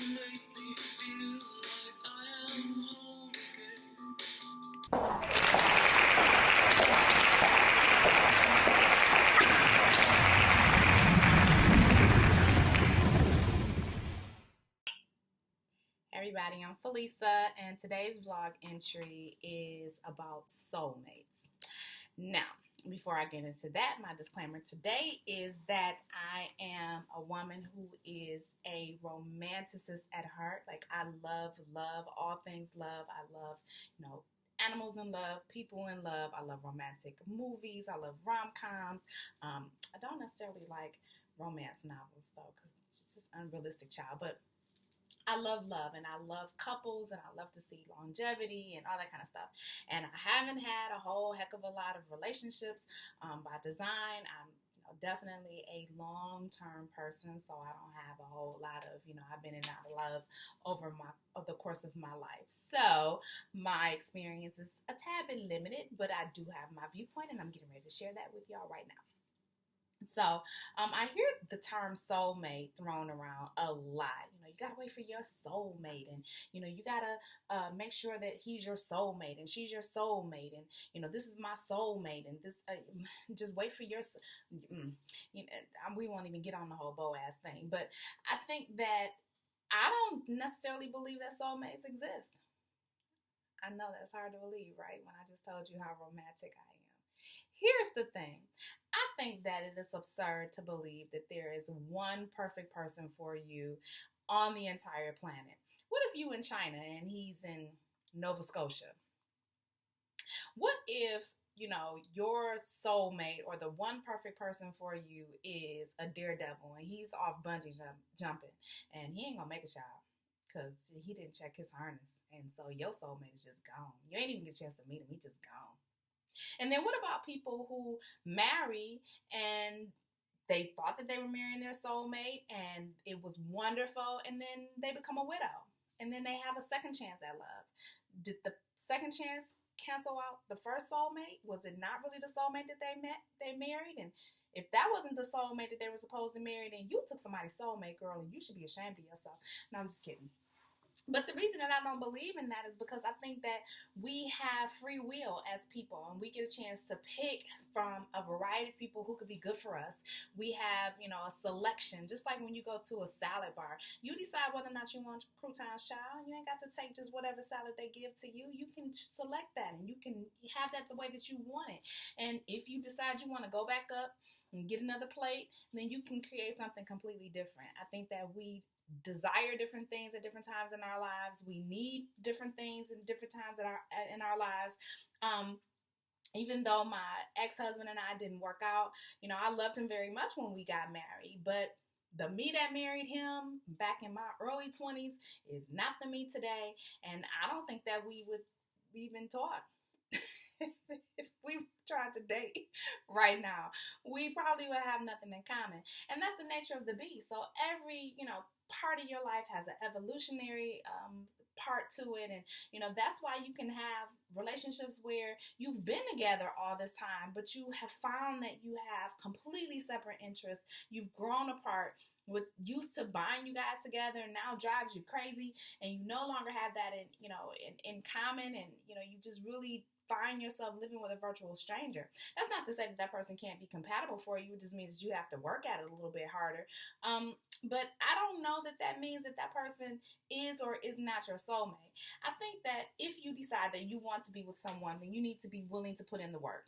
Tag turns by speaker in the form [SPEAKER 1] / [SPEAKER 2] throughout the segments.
[SPEAKER 1] make me feel like I am home again.
[SPEAKER 2] Everybody, I'm Felisa, and today's vlog entry is about soulmates. Now, before I get into that, my disclaimer today is that I am a woman who is a romanticist at heart. Like, I love all things love. I love, animals in love, people in love. I love romantic movies. I love rom-coms. I don't necessarily like romance novels, though, because it's just unrealistic, child. But I love love, and I love couples, and I love to see longevity and all that kind of stuff. And I haven't had a whole heck of a lot of relationships by design. I'm definitely a long-term person, so I don't have a whole lot of, I've been in and out of love over the course of my life. So my experience is a tad bit limited, but I do have my viewpoint, and I'm getting ready to share that with y'all right now. So I hear the term soulmate thrown around a lot. You gotta wait for your soulmate, and you gotta make sure that he's your soulmate and she's your soulmate, and this is my soulmate, and this just wait for your. We won't even get on the whole Boaz thing, but I think that I don't necessarily believe that soulmates exist. I know that's hard to believe, right? When I just told you how romantic I am. Here's the thing. I think that it is absurd to believe that there is one perfect person for you on the entire planet. What if you in China and he's in Nova Scotia? What if, your soulmate or the one perfect person for you is a daredevil and he's off bungee jumping and he ain't gonna make a child because he didn't check his harness, and so your soulmate is just gone. You ain't even get a chance to meet him. He just gone. And then what about people who marry and they thought that they were marrying their soulmate and it was wonderful, and then they become a widow and then they have a second chance at love? Did the second chance cancel out the first soulmate? Was it not really the soulmate that they married? And if that wasn't the soulmate that they were supposed to marry, then you took somebody's soulmate, girl, and you should be ashamed of yourself. No, I'm just kidding. But the reason that I don't believe in that is because I think that we have free will as people, and we get a chance to pick from a variety of people who could be good for us. We have, a selection, just like when you go to a salad bar. You decide whether or not you want croutons, child. You ain't got to take just whatever salad they give to you. You can select that, and you can have that the way that you want it. And if you decide you want to go back up and get another plate, then you can create something completely different. I think that we desire different things at different times in our lives. We need different things in different times in our lives. Even though my ex-husband and I didn't work out, I loved him very much when we got married, but the me that married him back in my early 20s is not the me today, and I don't think that we would even talk. If we tried to date right now, we probably would have nothing in common. And that's the nature of the beast. So every, part of your life has an evolutionary part to it. And, that's why you can have relationships where you've been together all this time, but you have found that you have completely separate interests. You've grown apart. What used to bind you guys together now drives you crazy, and you no longer have that in common, and you just really find yourself living with a virtual stranger. That's not to say that person can't be compatible for you. It just means you have to work at it a little bit harder. But I don't know that means that person is or is not your soulmate. I think that if you decide that you want to be with someone, then you need to be willing to put in the work.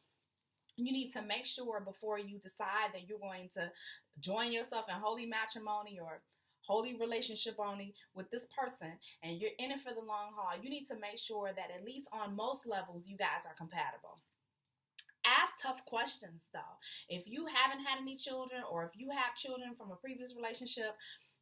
[SPEAKER 2] You need to make sure before you decide that you're going to join yourself in holy matrimony or holy relationship only with this person, and you're in it for the long haul, you need to make sure that at least on most levels, you guys are compatible. Ask tough questions, though. If you haven't had any children, or if you have children from a previous relationship,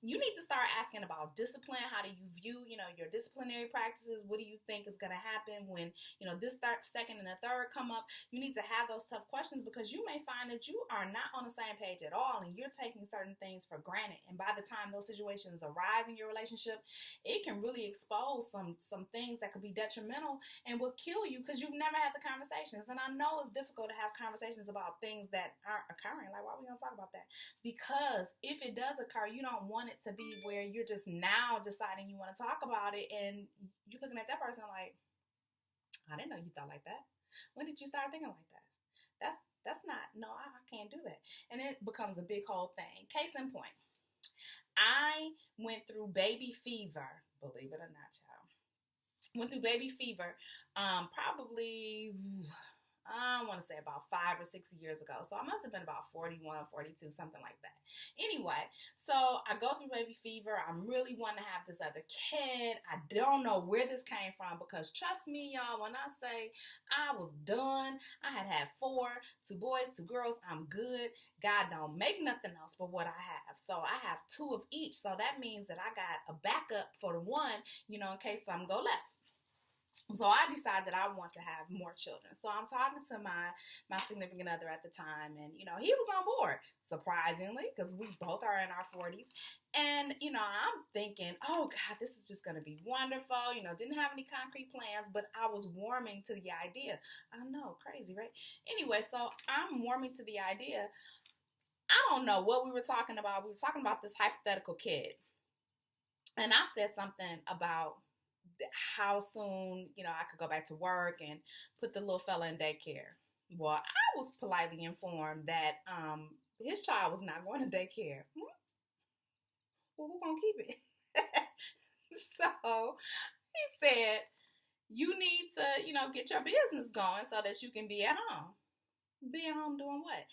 [SPEAKER 2] you need to start asking about discipline. How do you view, your disciplinary practices? What do you think is going to happen when, this second and the third come up? You need to have those tough questions, because you may find that you are not on the same page at all, and you're taking certain things for granted. And by the time those situations arise in your relationship, it can really expose some things that could be detrimental and will kill you, because you've never had the conversations. And I know it's difficult to have conversations about things that aren't occurring. Like, why are we going to talk about that? Because if it does occur, you don't want it it to be where you're just now deciding you want to talk about it, and you're looking at that person like, I didn't know you thought like that. When did you start thinking like that? That's not, no, I can't do that. And it becomes a big whole thing. Case in point, I went through baby fever, believe it or not, child. Went through baby fever probably, I want to say about 5 or 6 years ago. So I must have been about 41, 42, something like that. Anyway, so I go through baby fever. I'm really wanting to have this other kid. I don't know where this came from, because trust me, y'all, when I say I was done, I had 4, 2 boys, 2 girls. I'm good. God don't make nothing else but what I have. So I have 2 of each. So that means that I got a backup for the one, in case something go left. So I decided that I want to have more children. So I'm talking to my significant other at the time, and he was on board, surprisingly, because we both are in our 40s. And I'm thinking, oh God, this is just going to be wonderful. Didn't have any concrete plans, but I was warming to the idea. I know, crazy, right? Anyway, so I'm warming to the idea. I don't know what we were talking about. We were talking about this hypothetical kid, and I said something about how soon, I could go back to work and put the little fella in daycare. Well, I was politely informed that his child was not going to daycare. Well, we're going to keep it. So he said, you need to, get your business going so that you can be at home. Be at home doing what?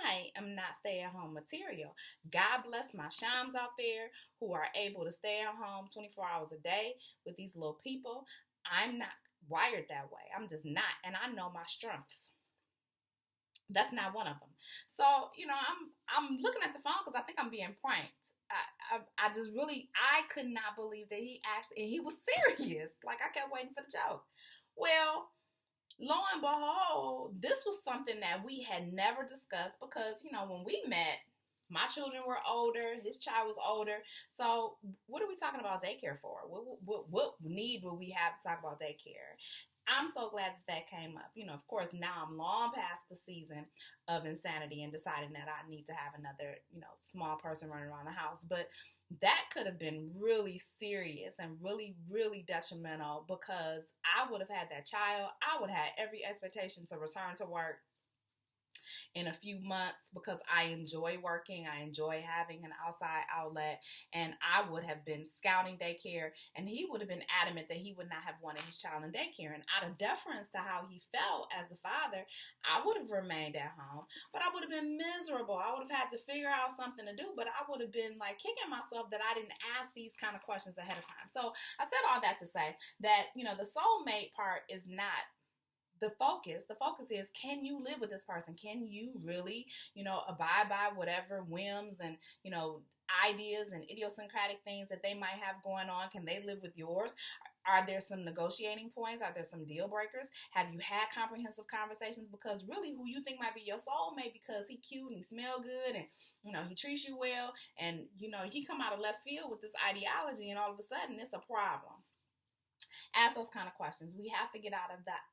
[SPEAKER 2] I am not stay-at-home material. God bless my shams out there who are able to stay at home 24 hours a day with these little people. I'm not wired that way. I'm just not. And I know my strengths. That's not one of them. So, I'm looking at the phone because I think I'm being pranked. I just really, I could not believe that he was serious. Like, I kept waiting for the joke. Well, lo and behold, this was something that we had never discussed because, when we met, my children were older, his child was older. So what are we talking about daycare for? What need would we have to talk about daycare? I'm so glad that came up. Of course, now I'm long past the season of insanity and deciding that I need to have another, small person running around the house. But that could have been really serious and really, really detrimental, because I would have had that child. I would have had every expectation to return to work in a few months because I enjoy working. I enjoy having an outside outlet, and I would have been scouting daycare, and he would have been adamant that he would not have wanted his child in daycare. And out of deference to how he felt as the father, I would have remained at home, but I would have been miserable. I would have had to figure out something to do, but I would have been like kicking myself that I didn't ask these kind of questions ahead of time. So I said all that to say that, the soulmate part is not the focus. The focus is, can you live with this person? Can you really, abide by whatever whims and, ideas and idiosyncratic things that they might have going on? Can they live with yours? Are there some negotiating points? Are there some deal breakers? Have you had comprehensive conversations? Because really, who you think might be your soulmate because he cute and he smell good and, he treats you well, and, he come out of left field with this ideology, and all of a sudden it's a problem. Ask those kind of questions. We have to get out of that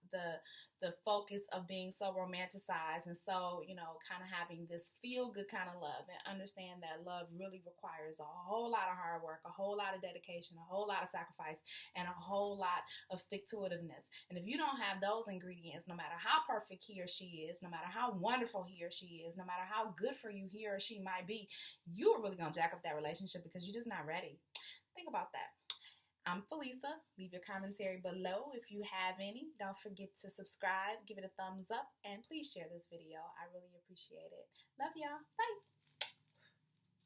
[SPEAKER 2] the focus of being so romanticized and so, kind of having this feel good kind of love, and understand that love really requires a whole lot of hard work, a whole lot of dedication, a whole lot of sacrifice, and a whole lot of stick-to-itiveness. And if you don't have those ingredients, no matter how perfect he or she is, no matter how wonderful he or she is, no matter how good for you he or she might be, you're really going to jack up that relationship because you're just not ready. Think about that. I'm Felisa. Leave your commentary below if you have any. Don't forget to subscribe, give it a thumbs up, and please share this video. I really appreciate it. Love y'all. Bye.